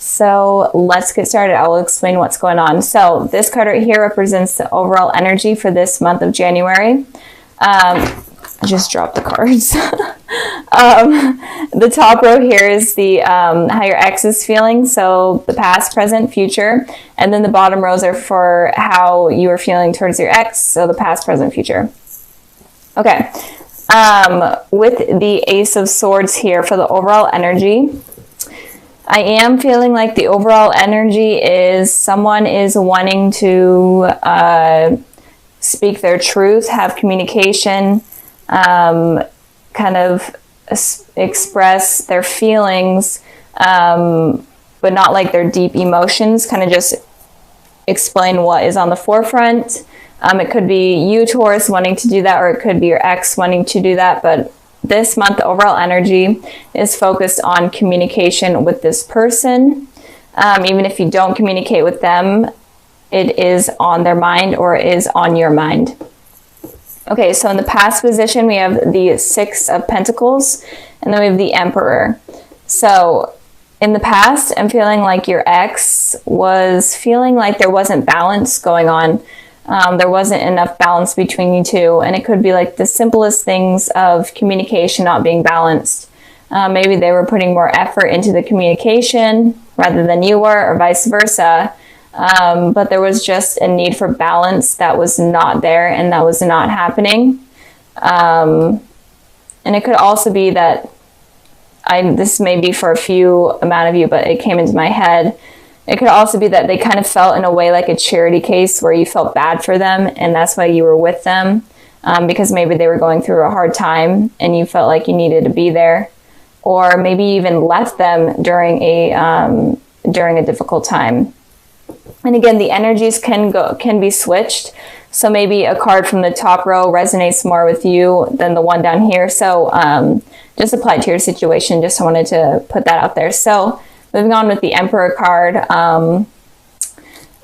So let's get started. I will explain what's going on. So this card right here represents the overall energy for this month of January. I just dropped the cards. The top row here is the how your ex is feeling, so the past, present, future, and then the bottom rows are for how you are feeling towards your ex, so the past, present, future. Okay, with the Ace of Swords here for the overall energy, I am feeling like the overall energy is someone is wanting to speak their truth, have communication, kind of express their feelings, but not like their deep emotions, kind of just explain what is on the forefront. It could be you, Taurus, wanting to do that, or it could be your ex wanting to do that, but this month, the overall energy is focused on communication with this person. Even if you don't communicate with them, it is on their mind or is on your mind. Okay, so in the past position, we have the Six of Pentacles, and then we have the Emperor. So in the past, I'm feeling like your ex was feeling like there wasn't balance going on. There wasn't enough balance between you two, and it could be like the simplest things of communication not being balanced. Maybe they were putting more effort into the communication rather than you were, or vice versa. But there was just a need for balance that was not there, and that was not happening. And it could also be that this may be for a few amount of you, but it came into my head. It could also be that they kind of felt in a way like a charity case where you felt bad for them, and that's why you were with them, because maybe they were going through a hard time and you felt like you needed to be there, or maybe even left them during a difficult time. And again, the energies can be switched. So maybe a card from the top row resonates more with you than the one down here. So just apply it to your situation. Just wanted to put that out there. So moving on with the Emperor card,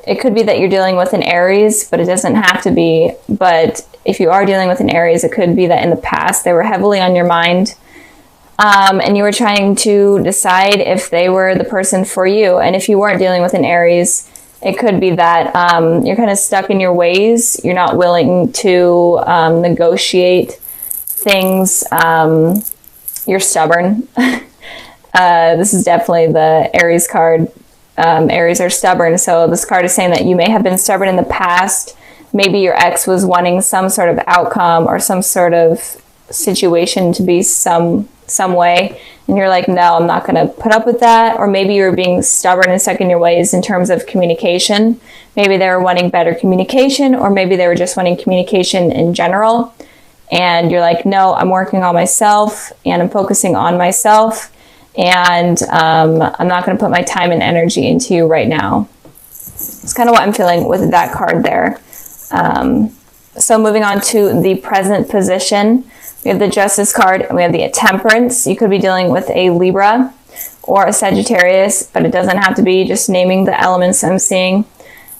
it could be that you're dealing with an Aries, but it doesn't have to be. But if you are dealing with an Aries, it could be that in the past they were heavily on your mind, and you were trying to decide if they were the person for you. And if you weren't dealing with an Aries, it could be that you're kind of stuck in your ways. You're not willing to negotiate things. You're stubborn. This is definitely the Aries card. Aries are stubborn. So this card is saying that you may have been stubborn in the past. Maybe your ex was wanting some sort of outcome or some sort of situation to be some way. And you're like, no, I'm not going to put up with that. Or maybe you're being stubborn and stuck in your ways in terms of communication. Maybe they were wanting better communication, or maybe they were just wanting communication in general. And you're like, no, I'm working on myself and I'm focusing on myself. And I'm not going to put my time and energy into you right now. It's kind of what I'm feeling with that card there. So moving on to the present position, we have the Justice card and we have the Temperance. You could be dealing with a Libra or a Sagittarius, but it doesn't have to be. Just naming the elements I'm seeing,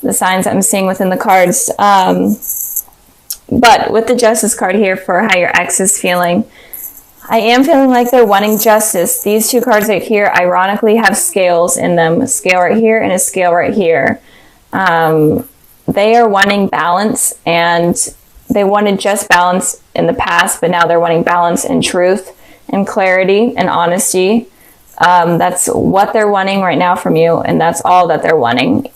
the signs I'm seeing within the cards. But with the Justice card here for how your ex is feeling, I am feeling like they're wanting justice. These two cards right here, ironically, have scales in them. A scale right here and a scale right here. They are wanting balance, and they wanted just balance in the past, but now they're wanting balance and truth and clarity and honesty. That's what they're wanting right now from you, and that's all that they're wanting.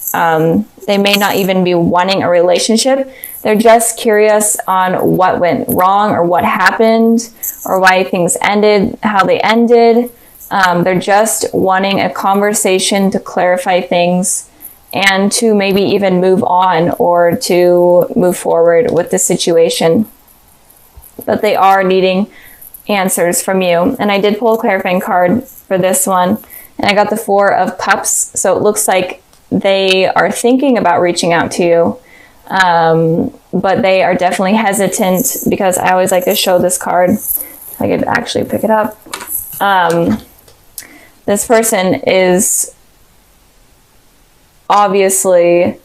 They may not even be wanting a relationship. They're just curious on what went wrong or what happened or why things ended, how they ended. They're just wanting a conversation to clarify things and to maybe even move on or to move forward with the situation. But they are needing answers from you. And I did pull a clarifying card for this one, and I got the Four of Cups. So it looks like they are thinking about reaching out to you, but they are definitely hesitant, because I always like to show this card. If I could actually pick it up. This person is obviously,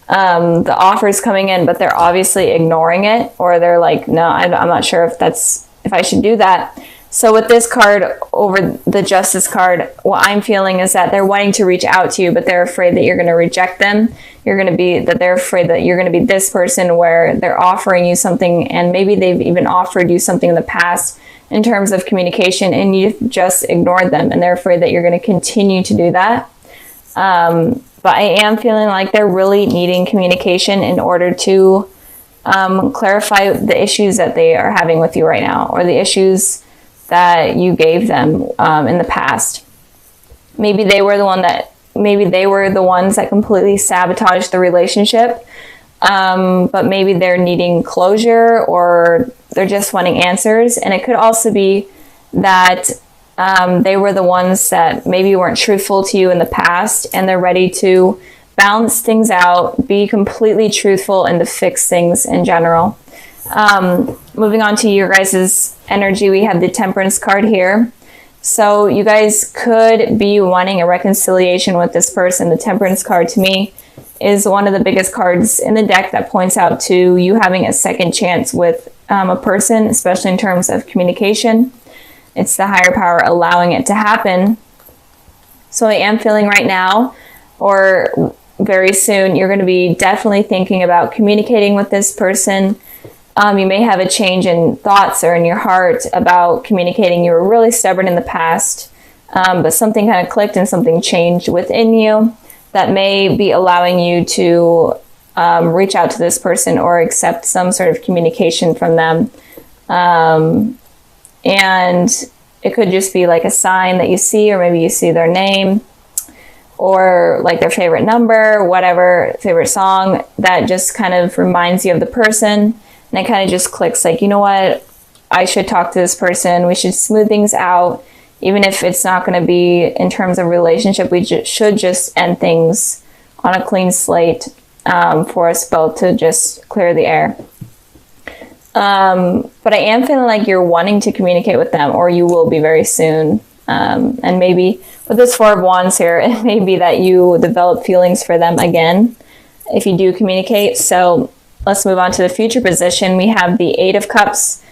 the offer is coming in, but they're obviously ignoring it, or they're like, no, I'm not sure if I should do that. So with this card over the Justice card, what I'm feeling is that they're wanting to reach out to you, but they're afraid that you're going to reject them. They're afraid that you're going to be this person where they're offering you something, and maybe they've even offered you something in the past in terms of communication, and you've just ignored them, and they're afraid that you're going to continue to do that. But I am feeling like they're really needing communication in order to clarify the issues that they are having with you right now, or the issues that you gave them in the past. Maybe they were the ones that completely sabotaged the relationship, but maybe they're needing closure, or they're just wanting answers. And it could also be that they were the ones that maybe weren't truthful to you in the past, and they're ready to balance things out, be completely truthful, and to fix things in general. Moving on to your guys' energy, we have the Temperance card here. So you guys could be wanting a reconciliation with this person. The Temperance card to me is one of the biggest cards in the deck that points out to you having a second chance with a person, especially in terms of communication. It's the higher power allowing it to happen. So I am feeling right now, or very soon, you're going to be definitely thinking about communicating with this person. You may have a change in thoughts or in your heart about communicating. You were really stubborn in the past, but something kind of clicked and something changed within you that may be allowing you to reach out to this person or accept some sort of communication from them. And it could just be like a sign that you see, or maybe you see their name, or like their favorite number, whatever, favorite song, that just kind of reminds you of the person. And it kind of just clicks like, you know what, I should talk to this person. We should smooth things out. Even if it's not going to be in terms of relationship, we should just end things on a clean slate for us both to just clear the air. But I am feeling like you're wanting to communicate with them, or you will be very soon. And maybe with this Four of Wands here, it may be that you develop feelings for them again if you do communicate. So let's move on to the future position. We have the Eight of Cups.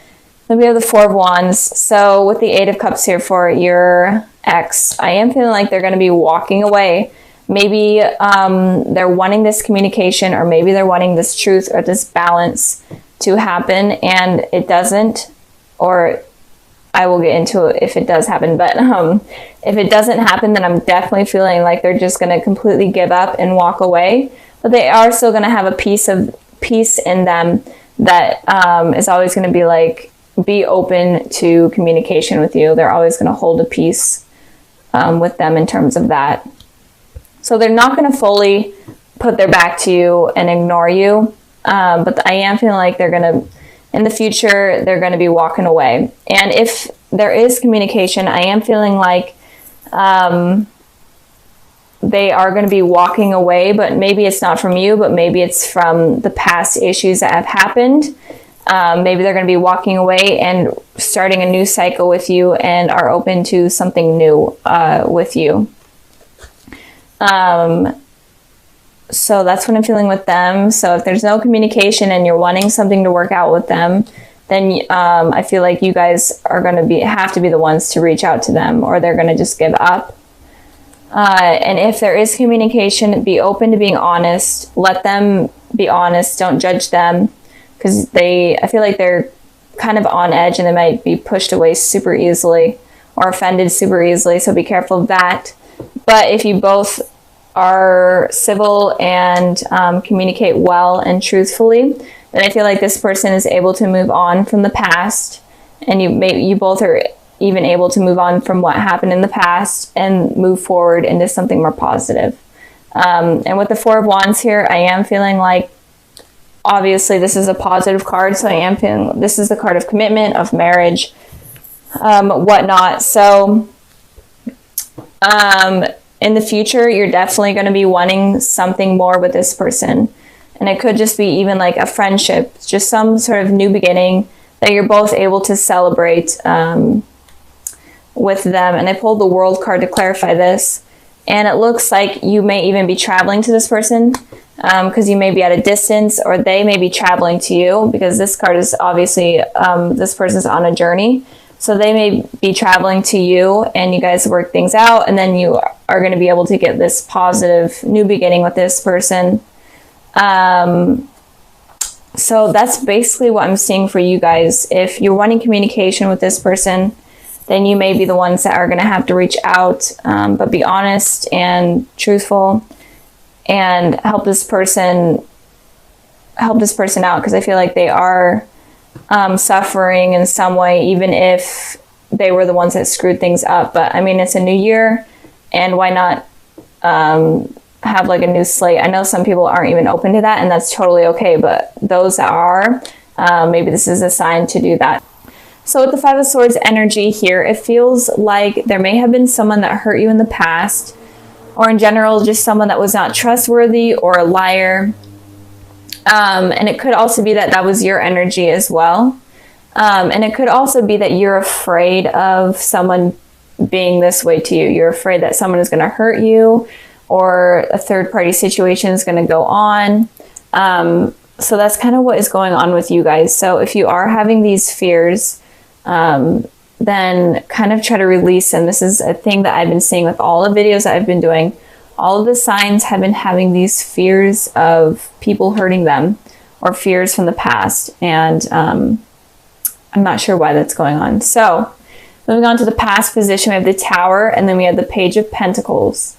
Then we have the Four of Wands. So with the Eight of Cups here for your ex, I am feeling like they're going to be walking away. Maybe they're wanting this communication, or maybe they're wanting this truth or this balance to happen, and it doesn't. Or I will get into it if it does happen. But if it doesn't happen, then I'm definitely feeling like they're just going to completely give up and walk away. But they are still going to have a piece in them that is always going to be like, be open to communication with you. They're always going to hold a piece with them in terms of that. So they're not going to fully put their back to you and ignore you. But I am feeling like they're going to, in the future, they're going to be walking away. And if there is communication, I am feeling like they are going to be walking away, but maybe it's not from you, but maybe it's from the past issues that have happened. Maybe they're going to be walking away and starting a new cycle with you, and are open to something new with you. So that's what I'm feeling with them. So if there's no communication and you're wanting something to work out with them, then I feel like you guys are going to have to be the ones to reach out to them, or they're going to just give up. And if there is communication, be open to being honest. Let them be honest. Don't judge them, because I feel like they're kind of on edge, and they might be pushed away super easily or offended super easily. So be careful of that. But if you both are civil and communicate well and truthfully, then I feel like this person is able to move on from the past, and you both are even able to move on from what happened in the past and move forward into something more positive. And with the Four of Wands here, I am feeling like, obviously this is a positive card, so I am feeling this is the card of commitment, of marriage, whatnot. So in the future, you're definitely going to be wanting something more with this person. And it could just be even like a friendship, just some sort of new beginning that you're both able to celebrate with them. And I pulled the World card to clarify this. And it looks like you may even be traveling to this person, because you may be at a distance, or they may be traveling to you, because this card is obviously this person's on a journey. So they may be traveling to you and you guys work things out, and then you are going to be able to get this positive new beginning with this person. So that's basically what I'm seeing for you guys. If you're wanting communication with this person, then you may be the ones that are going to have to reach out, but be honest and truthful and help this person out, because I feel like they are suffering in some way, even if they were the ones that screwed things up. But I mean, it's a new year, and why not have like a new slate? I know some people aren't even open to that, and that's totally okay, but those that are, maybe this is a sign to do that. So with the Five of Swords energy here, it feels like there may have been someone that hurt you in the past, or in general, just someone that was not trustworthy or a liar. And it could also be that that was your energy as well. And it could also be that you're afraid of someone being this way to you. You're afraid that someone is going to hurt you, or a third party situation is going to go on. So that's kind of what is going on with you guys. So if you are having these fears, then kind of try to release them. This is a thing that I've been seeing with all the videos that I've been doing. All of the signs have been having these fears of people hurting them, or fears from the past. And I'm not sure why that's going on. So moving on to the past position, we have the Tower, and then we have the Page of Pentacles.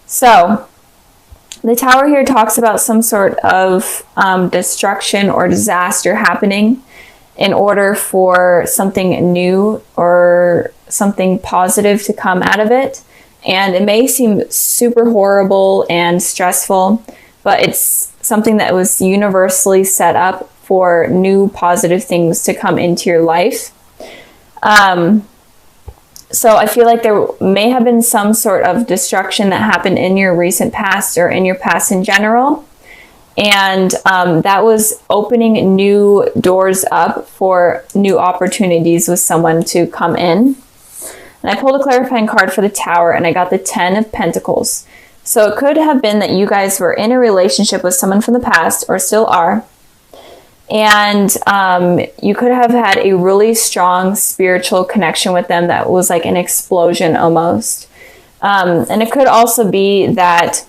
So the Tower here talks about some sort of destruction or disaster happening in order for something new or something positive to come out of it. And it may seem super horrible and stressful, but it's something that was universally set up for new positive things to come into your life. So I feel like there may have been some sort of destruction that happened in your recent past, or in your past in general. And that was opening new doors up for new opportunities with someone to come in. And I pulled a clarifying card for the Tower, and I got the 10 of Pentacles. So it could have been that you guys were in a relationship with someone from the past, or still are. And you could have had a really strong spiritual connection with them that was like an explosion almost. And it could also be that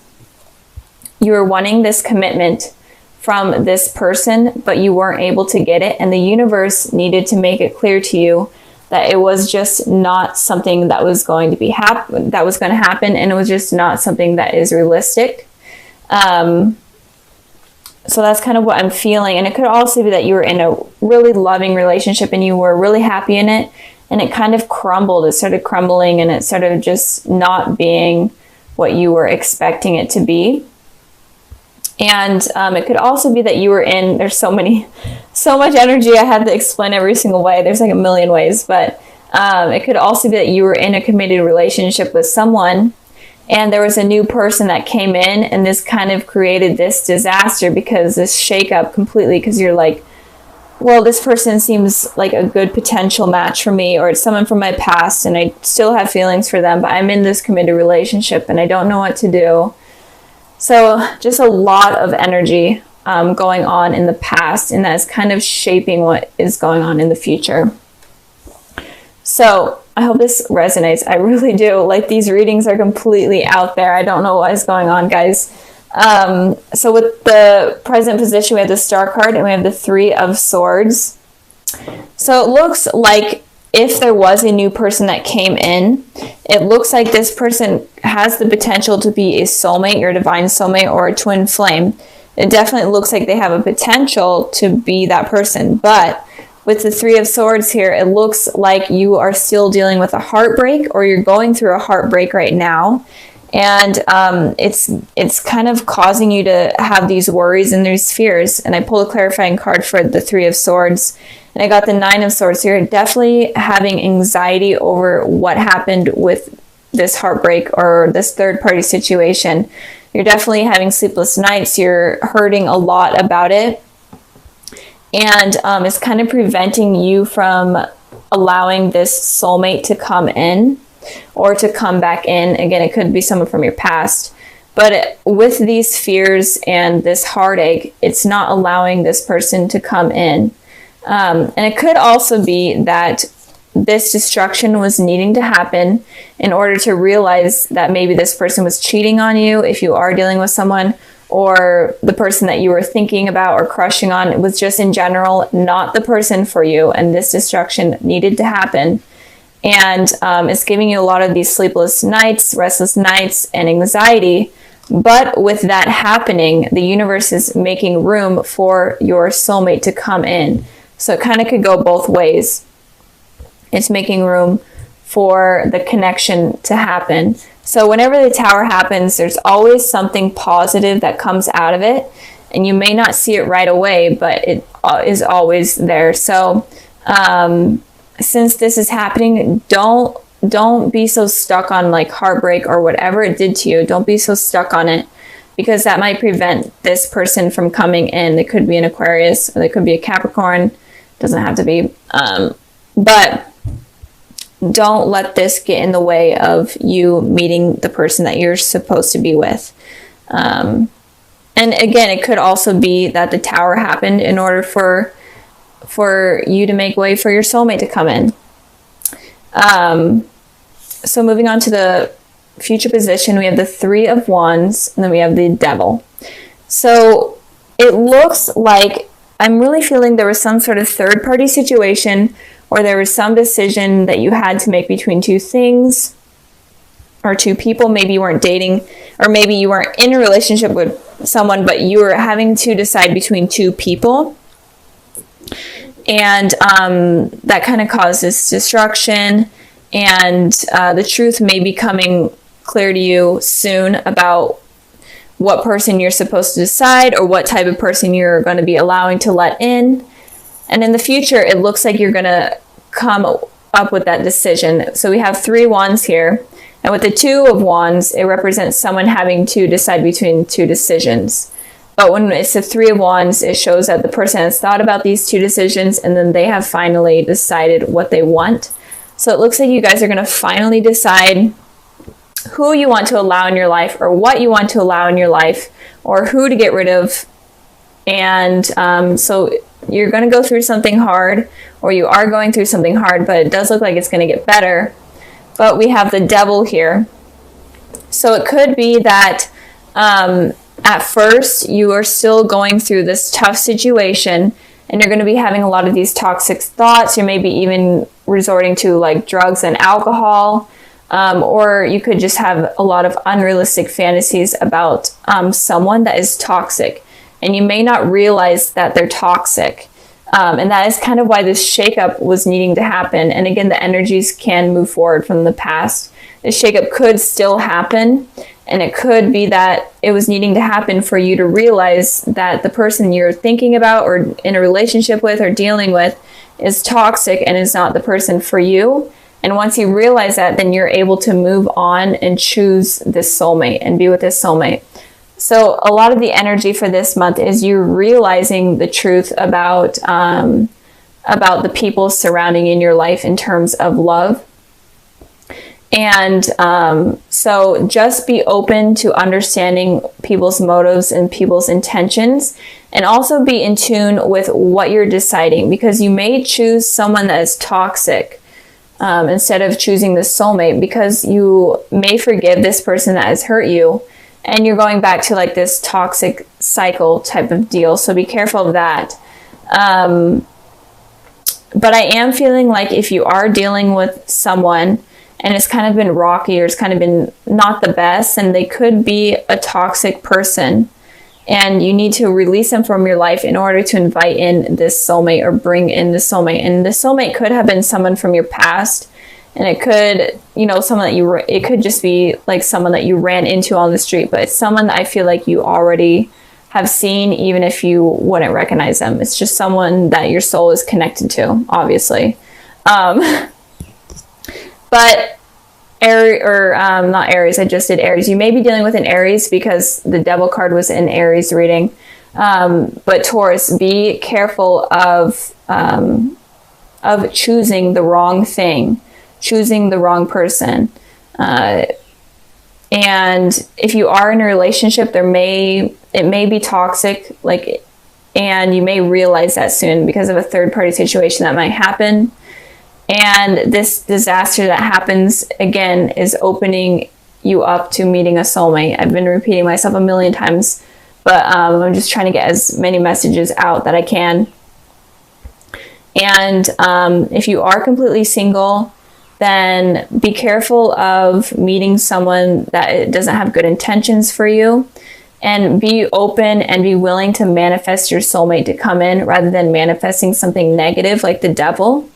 you were wanting this commitment from this person, but you weren't able to get it. And the universe needed to make it clear to you that it was just not something that was going to be happen, and it was just not something that is realistic. So that's kind of what I'm feeling. And it could also be that you were in a really loving relationship and you were really happy in it, and it kind of crumbled. It started crumbling, and it started just not being what you were expecting it to be. And it could also be that you were in, there's so much energy, I had to explain every single way. There's like a million ways, but it could also be that you were in a committed relationship with someone, and there was a new person that came in, and this kind of created this disaster, because this shakeup completely, because you're like, well, this person seems like a good potential match for me, or it's someone from my past, and I still have feelings for them, but I'm in this committed relationship and I don't know what to do. So just a lot of energy going on in the past, and that's kind of shaping what is going on in the future. So I hope this resonates. I really do. Like, these readings are completely out there. I don't know what is going on, guys. So with the present position, we have the Star card, and we have the Three of Swords. So it looks like if there was a new person that came in, it looks like this person has the potential to be a soulmate, your divine soulmate, or a twin flame. It definitely looks like they have a potential to be that person. But with the Three of Swords here, it looks like you are still dealing with a heartbreak, or you're going through a heartbreak right now. And it's kind of causing you to have these worries and these fears. And I pulled a clarifying card for the Three of Swords, and I got the Nine of Swords here. Definitely having anxiety over what happened with this heartbreak or this third party situation. You're definitely having sleepless nights. You're hurting a lot about it. And it's kind of preventing you from allowing this soulmate to come in or to come back in. Again, it could be someone from your past. But with these fears and this heartache, it's not allowing this person to come in. And it could also be that this destruction was needing to happen in order to realize that maybe this person was cheating on you if you are dealing with someone, or the person that you were thinking about or crushing on. It was just in general not the person for you, and this destruction needed to happen. And it's giving you a lot of these sleepless nights, restless nights, and anxiety. But with that happening, the universe is making room for your soulmate to come in. So it kind of could go both ways. It's making room for the connection to happen. So whenever the Tower happens, there's always something positive that comes out of it. And you may not see it right away, but it is always there. So since this is happening, don't be so stuck on like heartbreak or whatever it did to you. Don't be so stuck on it, because that might prevent this person from coming in. It could be an Aquarius, or it could be a Capricorn. Doesn't have to be. But don't let this get in the way of you meeting the person that you're supposed to be with. And again, it could also be that the Tower happened in order for you to make way for your soulmate to come in. So moving on to the future position, we have the Three of Wands, and then we have the Devil. So it looks like I'm really feeling there was some sort of third-party situation, or there was some decision that you had to make between two things or two people. Maybe you weren't dating, or maybe you weren't in a relationship with someone, but you were having to decide between two people. And that kind of causes destruction, and the truth may be coming clear to you soon about what person you're supposed to decide, or what type of person you're going to be allowing to let in. And in the future, it looks like you're going to come up with that decision. So we have 3 wands here. And with the 2 of wands, it represents someone having to decide between two decisions. But when it's the 3 of wands, it shows that the person has thought about these two decisions, and then they have finally decided what they want. So it looks like you guys are going to finally decide who you want to allow in your life, or what you want to allow in your life, or who to get rid of. And so you're going to go through something hard, or you are going through something hard, but it does look like it's going to get better. But we have the Devil here. So it could be that at first you are still going through this tough situation, and you're going to be having a lot of these toxic thoughts. You may be even resorting to like drugs and alcohol, or you could just have a lot of unrealistic fantasies about someone that is toxic, and you may not realize that they're toxic. And that is kind of why this shakeup was needing to happen. And again, the energies can move forward from the past. This shakeup could still happen, and it could be that it was needing to happen for you to realize that the person you're thinking about, or in a relationship with, or dealing with is toxic and is not the person for you. And once you realize that, then you're able to move on and choose this soulmate and be with this soulmate. So a lot of the energy for this month is you realizing the truth about the people surrounding in your life in terms of love. And so just be open to understanding people's motives and people's intentions, and also be in tune with what you're deciding, because you may choose someone that is toxic instead of choosing the soulmate, because you may forgive this person that has hurt you, and you're going back to like this toxic cycle type of deal. So be careful of that. But I am feeling like if you are dealing with someone and it's kind of been rocky, or it's kind of been not the best, and they could be a toxic person, and you need to release them from your life in order to invite in this soulmate, or bring in the soulmate. And the soulmate could have been someone from your past, and it could, someone that it could just be like someone that you ran into on the street, but it's someone that I feel like you already have seen, even if you wouldn't recognize them. It's just someone that your soul is connected to, obviously. But not Aries, I just did Aries. You may be dealing with an Aries because the Devil card was in Aries reading. But Taurus, be careful of choosing the wrong thing, choosing the wrong person. And if you are in a relationship, it may be toxic, and you may realize that soon because of a third party situation that might happen. And this disaster that happens again is opening you up to meeting a soulmate. I've been repeating myself a million times, but I'm just trying to get as many messages out that I can. And if you are completely single, then be careful of meeting someone that doesn't have good intentions for you, and be open and be willing to manifest your soulmate to come in rather than manifesting something negative like the devil.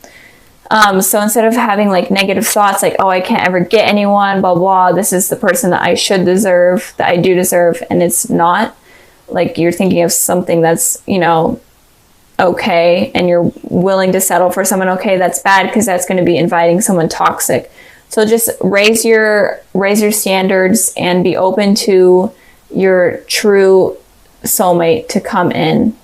So instead of having like negative thoughts like, oh, I can't ever get anyone, blah, blah, this is the person that I should deserve, that I do deserve, and it's not, like you're thinking of something that's, you know, okay, and you're willing to settle for someone okay, that's bad, because that's going to be inviting someone toxic. So just raise your standards and be open to your true soulmate to come in.